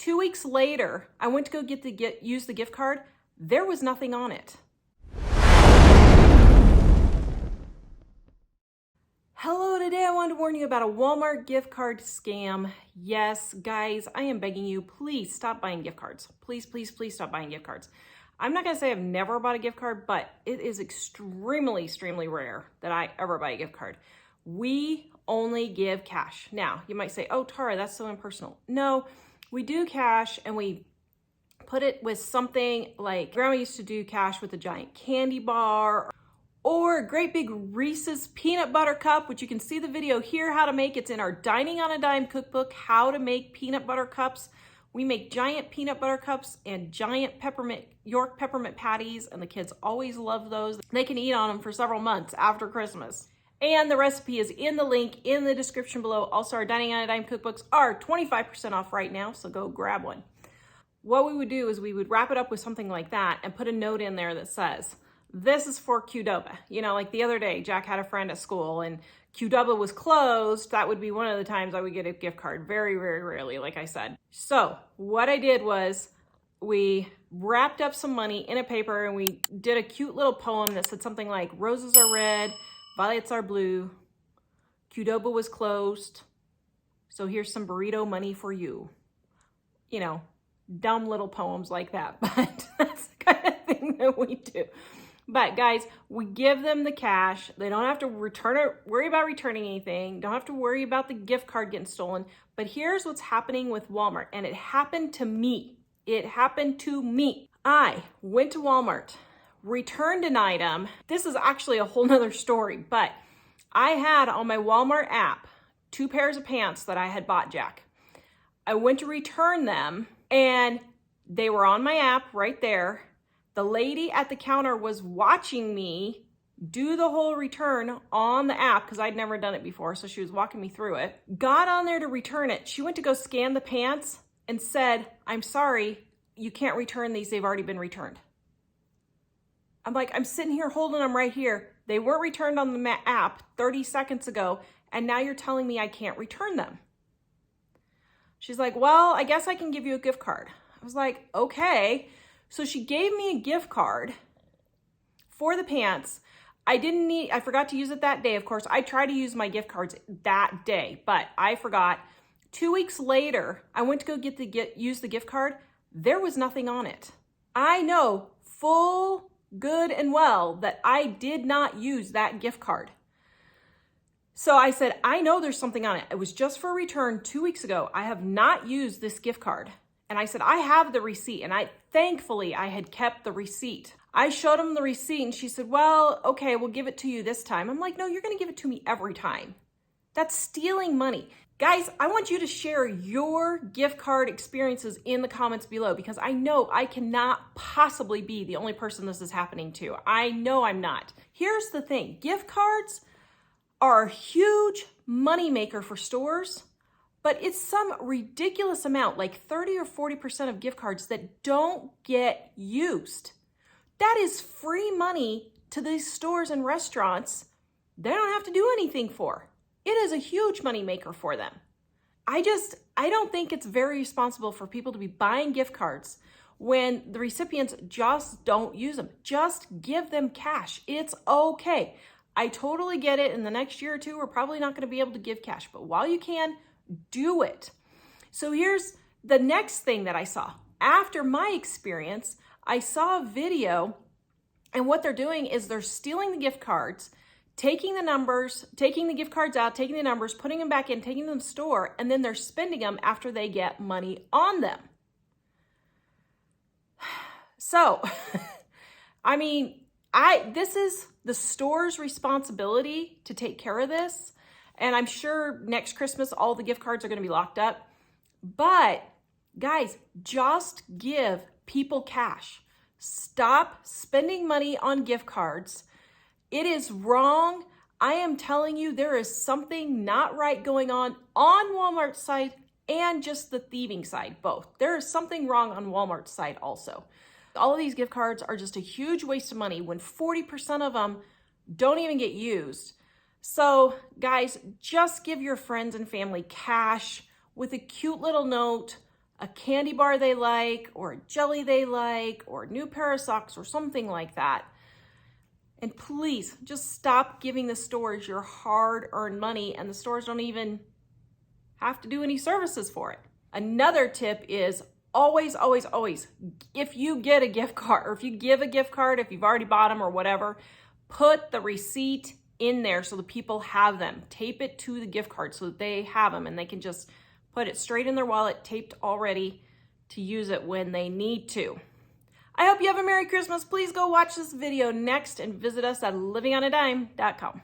2 weeks later, I went to go use the gift card. There was nothing on it. Hello, today I wanted to warn you about a Walmart gift card scam. Yes, guys, I am begging you, please stop buying gift cards. Please, please, please stop buying gift cards. I'm not gonna say I've never bought a gift card, but it is extremely rare that I ever buy a gift card. We only give cash. Now, you might say, oh, Tara, that's so impersonal. No, we do cash and we put it with something like Grandma used to do cash with a giant candy bar or a great big Reese's peanut butter cup, which you can see the video here how to make. It's in our Dining on a Dime cookbook, how to make peanut butter cups. We make giant peanut butter cups and giant York peppermint patties, and the kids always love those. They can eat on them for several months after Christmas. And the recipe is in the link in the description below. Also, our Dining on a Dime cookbooks are 25% off right now, so go grab one. What we would do is we would wrap it up with something like that and put a note in there that says, this is for Qdoba. You know, like the other day, Jack had a friend at school and Qdoba was closed. That would be one of the times I would get a gift card. Very rarely, like I said. So what I did was we wrapped up some money in a paper and we did a cute little poem that said something like, roses are red, violets are blue, Qdoba was closed, so here's some burrito money for you. You know, dumb little poems like that, but that's the kind of thing that we do. But guys, we give them the cash. They don't have to worry about returning anything. Don't have to worry about the gift card getting stolen. But here's what's happening with Walmart. And it happened to me. It happened to me. I went to Walmart, returned an item. This is actually a whole nother story, but I had on my Walmart app 2 pairs of pants that I had bought Jack. I went to return them and they were on my app right there. The lady at the counter was watching me do the whole return on the app because I'd never done it before, so she was walking me through it. Got on there to return it. She went to go scan the pants and said, I'm sorry, you can't return these. They've already been returned. I'm like, I'm sitting here holding them right here. They weren't returned on the app 30 seconds ago, and now you're telling me I can't return them. She's like, well, I guess I can give you a gift card. I was like, okay. So she gave me a gift card for the pants. I forgot to use it that day. Of course, I try to use my gift cards that day, but I forgot. 2 weeks later, I went to go use the gift card. There was nothing on it. I know full good and well that I did not use that gift card. So I said, I know there's something on it. It was just for a return 2 weeks ago. I have not used this gift card. And I said, I have the receipt. And thankfully, I had kept the receipt. I showed him the receipt and she said, well, okay, we'll give it to you this time. I'm like, no, you're gonna give it to me every time. That's stealing money. Guys, I want you to share your gift card experiences in the comments below because I know I cannot possibly be the only person this is happening to. I know I'm not. Here's the thing, gift cards are a huge moneymaker for stores, but it's some ridiculous amount, like 30 or 40% of gift cards that don't get used. That is free money to these stores and restaurants they don't have to do anything for. It is a huge moneymaker for them. I don't think it's very responsible for people to be buying gift cards when the recipients just don't use them. Just give them cash. It's okay. I totally get it. In the next year or two, we're probably not going to be able to give cash, but while you can, do it. So here's the next thing that I saw. After my experience, I saw a video, and what they're doing is they're stealing the gift cards, taking the numbers, taking the gift cards out, taking the numbers, putting them back in, taking them to the store, and then they're spending them after they get money on them. So, I mean, this is the store's responsibility to take care of this. And I'm sure next Christmas, all the gift cards are going to be locked up. But guys, just give people cash. Stop spending money on gift cards. It is wrong. I am telling you, there is something not right going on Walmart's side and just the thieving side, both. There is something wrong on Walmart's side also. All of these gift cards are just a huge waste of money when 40% of them don't even get used. So guys, just give your friends and family cash with a cute little note. a candy bar they like, or a jelly they like, or a new pair of socks, or something like that. And please just stop giving the stores your hard-earned money, and the stores don't even have to do any services for it. Another tip is always, always, always, if you get a gift card, or if you give a gift card, if you've already bought them or whatever, put the receipt in there so the people have them. Tape it to the gift card so that they have them and they can just put it straight in their wallet, taped already, to use it when they need to. I hope you have a Merry Christmas. Please go watch this video next and visit us at livingonadime.com.